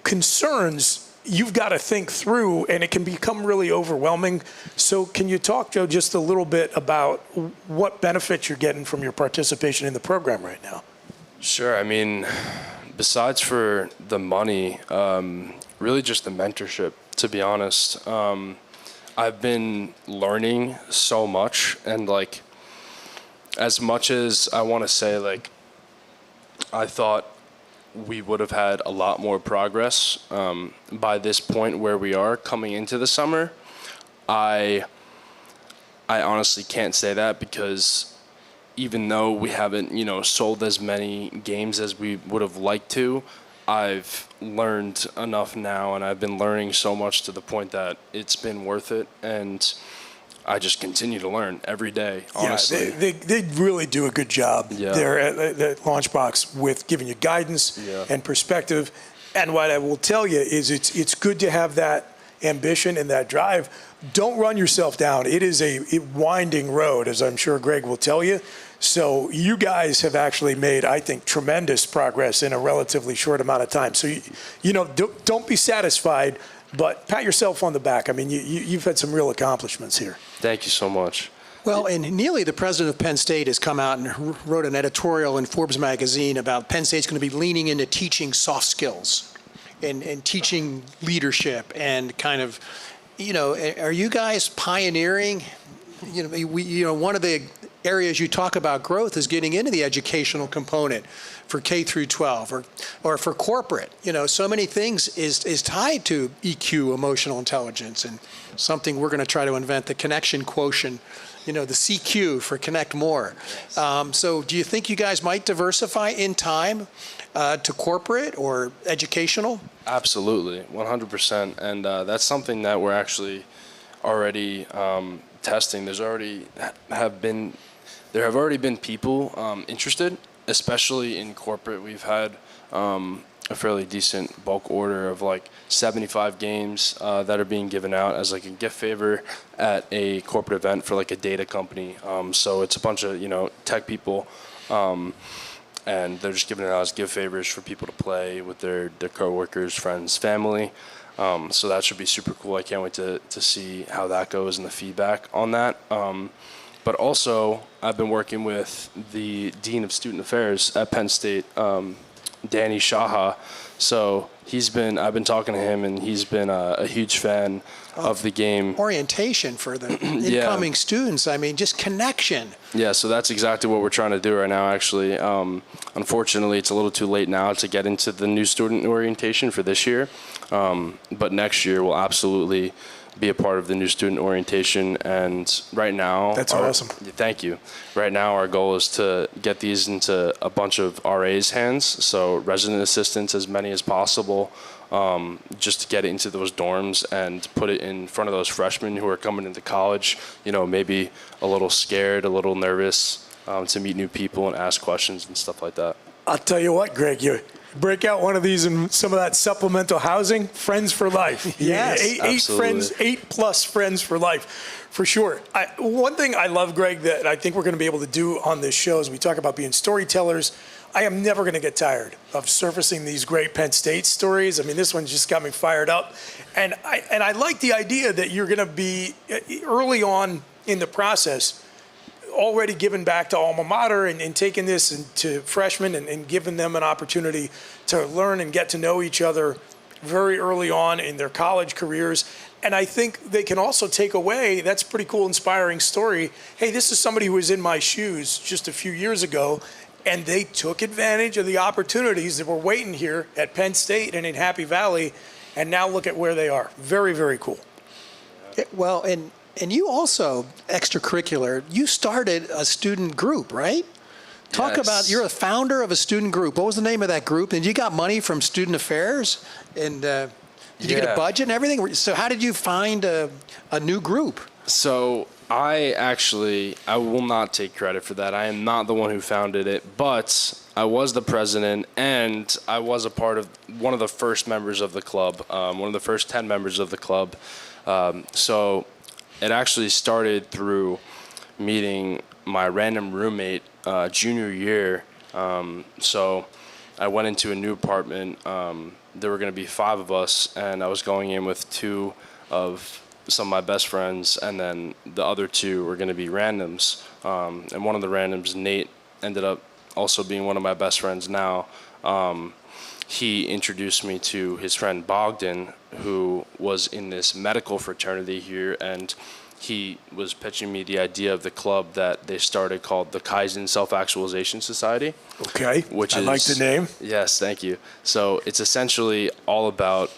concerns you've got to think through, and it can become really overwhelming. So can you talk, Joe, just a little bit about what benefits you're getting from your participation in the program right now? Sure. I mean, besides for the money, really just the mentorship, to be honest. I've been learning so much, and like, as much as I want to say, like, I thought we would have had a lot more progress by this point where we are coming into the summer. I honestly can't say that, because even though we haven't, sold as many games as we would have liked to, I've learned enough now, and I've been learning so much to the point that it's been worth it, and I just continue to learn every day, honestly. Yeah, they really do a good job there at Launchbox with giving you guidance and perspective. And what I will tell you is it's good to have that ambition and that drive. Don't run yourself down. It is a winding road, as I'm sure Greg will tell you. So you guys have actually made, I think, tremendous progress in a relatively short amount of time. So, don't be satisfied, but pat yourself on the back. I mean, you've had some real accomplishments here. Thank you so much. Well, and Neely, the president of Penn State, has come out and wrote an editorial in Forbes magazine about Penn State's going to be leaning into teaching soft skills and teaching leadership and kind of, are you guys pioneering? One of the areas you talk about growth is getting into the educational component for K through 12 or for corporate. So many things is tied to EQ, emotional intelligence, and something we're going to try to invent, the connection quotient, the CQ for connect more. So do you think you guys might diversify in time to corporate or educational? Absolutely, 100%. And that's something that we're actually already testing. There have already been people interested, especially in corporate. We've had a fairly decent bulk order of like 75 games that are being given out as like a gift favor at a corporate event for like a data company. So it's a bunch of tech people, and they're just giving it out as gift favors for people to play with their coworkers, friends, family. So that should be super cool. I can't wait to see how that goes and the feedback on that. But also, I've been working with the Dean of Student Affairs at Penn State, Danny Shaha. So I've been talking to him, and he's been a huge fan of the game. Orientation for the incoming students. I mean, just connection. Yeah, so that's exactly what we're trying to do right now, actually. Unfortunately, it's a little too late now to get into the new student orientation for this year. But next year, we'll absolutely be a part of the new student orientation. And right now... That's awesome. Thank you. Right now, our goal is to get these into a bunch of RAs' hands, so resident assistants, as many as possible, just to get it into those dorms and put it in front of those freshmen who are coming into college, maybe a little scared, a little nervous to meet new people and ask questions and stuff like that. I'll tell you what, Greg, you break out one of these in some of that supplemental housing, friends for life. Yes, eight friends, 8+ friends for life, for sure. One thing I love, Greg, that I think we're going to be able to do on this show is we talk about being storytellers. I am never going to get tired of surfacing these great Penn State stories. I mean, this one just got me fired up. And I like the idea that you're going to be early on in the process already giving back to alma mater and taking this to freshmen and giving them an opportunity to learn and get to know each other very early on in their college careers. And I think they can also take away, that's a pretty cool, inspiring story. Hey, this is somebody who was in my shoes just a few years ago, and they took advantage of the opportunities that were waiting here at Penn State and in Happy Valley, and now look at where they are. Very, very cool. Well, and you also, extracurricular, you started a student group, right? Talk about, you're a founder of a student group. What was the name of that group? And you got money from Student Affairs? And did you get a budget and everything? So how did you find a new group? So I will not take credit for that. I am not the one who founded it, but I was the president, and I was a part of one of the first members of the club, one of the first 10 members of the club. So it actually started through meeting my random roommate junior year. So I went into a new apartment. There were going to be 5 of us, and I was going in with 2 of some of my best friends, and then the other 2 were going to be randoms. And one of the randoms, Nate, ended up also being one of my best friends now. He introduced me to his friend Bogdan, who was in this medical fraternity here, and he was pitching me the idea of the club that they started called the Kaizen Self-Actualization Society. Okay, I like the name. Yes, thank you. So it's essentially all about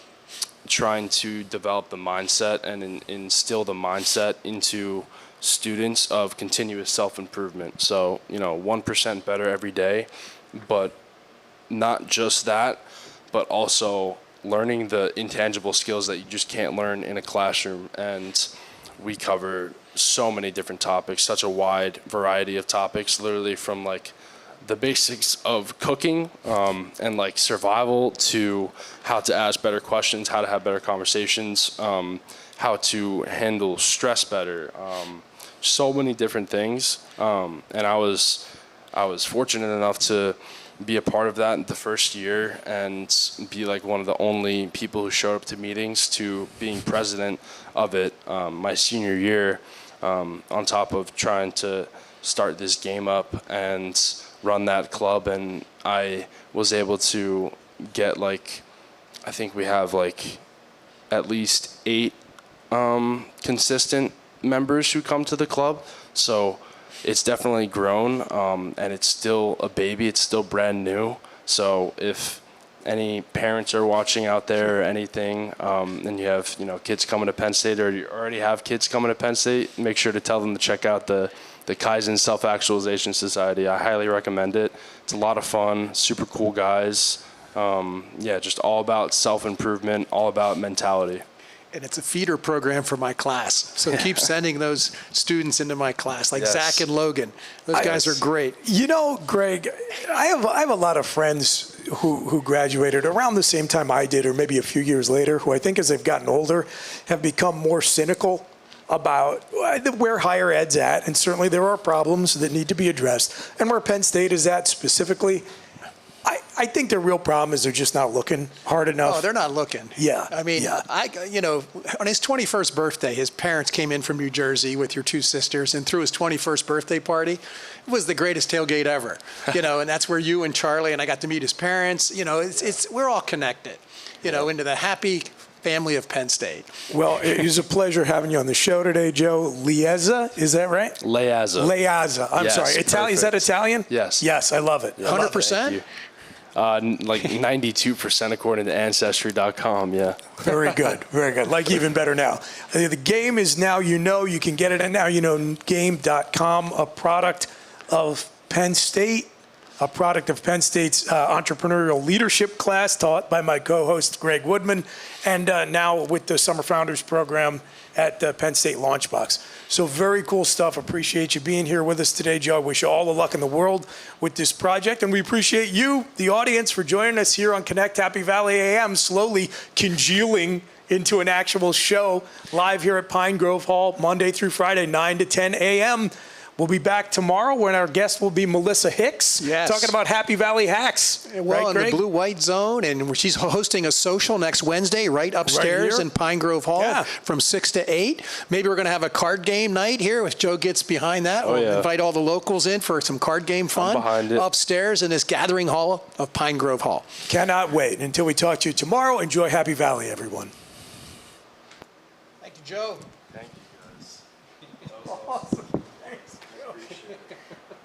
trying to develop the mindset and instill the mindset into students of continuous self-improvement. So, 1% better every day, but not just that, but also learning the intangible skills that you just can't learn in a classroom. And we cover so many different topics, such a wide variety of topics, literally from like the basics of cooking and like survival to how to ask better questions, how to have better conversations, how to handle stress better, so many different things. And I was fortunate enough to be a part of that in the first year and be like one of the only people who showed up to meetings to being president of it my senior year, on top of trying to start this game up and run that club. And I was able to get I think we have at least 8 consistent members who come to the club. So it's definitely grown, and it's still a baby. It's still brand new. So if any parents are watching out there or anything, and you have kids coming to Penn State, or you already have kids coming to Penn State, make sure to tell them to check out the Kaizen Self-Actualization Society. I highly recommend it. It's a lot of fun, super cool guys. Just all about self-improvement, all about mentality. And it's a feeder program for my class. So keep sending those students into my class, like Zach and Logan. Those guys are great. Greg, I have a lot of friends who graduated around the same time I did, or maybe a few years later, who I think as they've gotten older have become more cynical about where higher ed's at. And certainly there are problems that need to be addressed. And where Penn State is at specifically, I think the real problem is they're just not looking hard enough. Oh, they're not looking. Yeah, I mean, yeah. On his 21st birthday, his parents came in from New Jersey with your two sisters and threw his 21st birthday party. It was the greatest tailgate ever, and that's where you and Charlie, and I got to meet his parents. We're all connected, into the happy family of Penn State. Well, it was a pleasure having you on the show today, Joe. Liezza, is that right? Leazza. Leazza. I'm Yes, sorry. Italian? Is that perfect. Italian? Yes. Yes, I love it. 100%? Like 92% according to Ancestry.com, yeah. Very good. Very good. Like even better now. The game is Now You Know. You can get it at nowyouKnowGame.com, a product of Penn State. A product of Penn State's entrepreneurial leadership class taught by my co-host, Greg Woodman, and now with the Summer Founders Program at Penn State Launchbox. So very cool stuff. Appreciate you being here with us today, Joe. Wish you all the luck in the world with this project, and we appreciate you, the audience, for joining us here on Connect Happy Valley AM, slowly congealing into an actual show live here at Pine Grove Hall, Monday through Friday, 9 to 10 a.m., We'll be back tomorrow when our guest will be Melissa Hicks, talking about Happy Valley hacks. Well, in the blue-white zone, and she's hosting a social next Wednesday right upstairs in Pine Grove Hall from 6 to 8. Maybe we're going to have a card game night here if Joe gets behind that. We'll invite all the locals in for some card game fun upstairs in this gathering hall of Pine Grove Hall. Cannot wait. Until we talk to you tomorrow, enjoy Happy Valley, everyone. Thank you, Joe. Thank you, guys. Awesome.